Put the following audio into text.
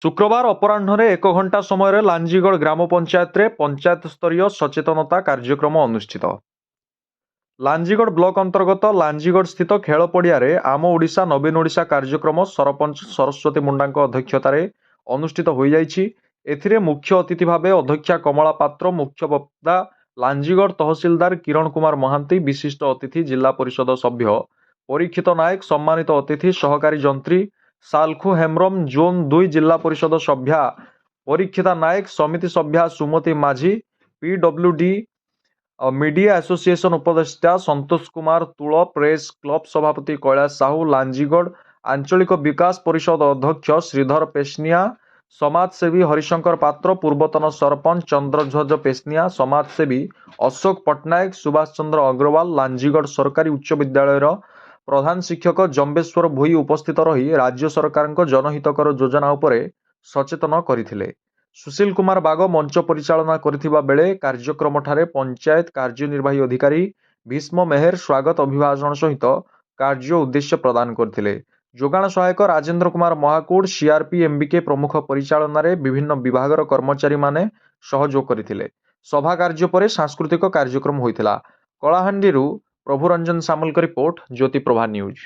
शुक्रवार अपराह्न 1 घंटा समय लांजीगढ़ ग्राम पंचायत पंचायत स्तरीय सचेतनता कार्यक्रम अनुष्ठित। लांजीगढ़ ब्लॉक अंतर्गत लांजीगढ़ स्थित खेल पड़िया आम ओडिशा नवीन ओडिशा कार्यक्रम सरपंच सरस्वती मुंडा अध्यक्षतार अनुष्ठित हो जाइए। मुख्य अतिथि भाव अध्यक्षा कमला पात्र, मुख्य वक्ता लांजीगढ़ तहसीलदार किरण कुमार महांती, विशिष्ट अतिथि जिला परिषद सभ्य परीक्षित नायक, सम्मानित अतिथि सहकारी जंत्री सालखु हेम्ब्रम, जोन 2 जिला परिषद सभ्या परीक्षिता नायक, समिति सभ्या सुमति माझी, PWD media association उपदेष्टा Santosh Kumar तुल, प्रेस क्लब सभापति कैलाश साहू, लांजीगढ़ आंचलिक विकास परिषद अध्यक्ष श्रीधर पेस्निया, समाजसेवी हरिशंकर पात्र, पूर्वतन सरपंच चंद्रध्वज पेस्निया, समाजसेवी अशोक पट्टनायक, सुभाष चंद्र अग्रवाल, लांजीगढ़ सरकारी उच्च विद्यालय प्रधान शिक्षक जम्बेश्वर भोई उपस्थित रही राज्य सरकार जनहितकर योजना उपरे सचेतन करथिले। सुशील कुमार बाग मंच परिचालना करथिबा बेले कार्यक्रम ठारे पंचायत कार्यनिर्वाही अधिकारी भीष्म मेहर स्वागत अभिभाषण सहित कार्य उद्देश्य प्रदान करथिले। जोगाण सहायक राजेंद्र कुमार महाकूड़, सीआरपी एमबीके प्रमुख परिचालन रे विभिन्न विभागर कर्मचारी माने सहयोग करथिले। सभा कार्य परे सांस्कृतिक कार्यक्रम होइथिला। कलाहांडी प्रभुरंजन सामल का रिपोर्ट, ज्योति प्रभा न्यूज।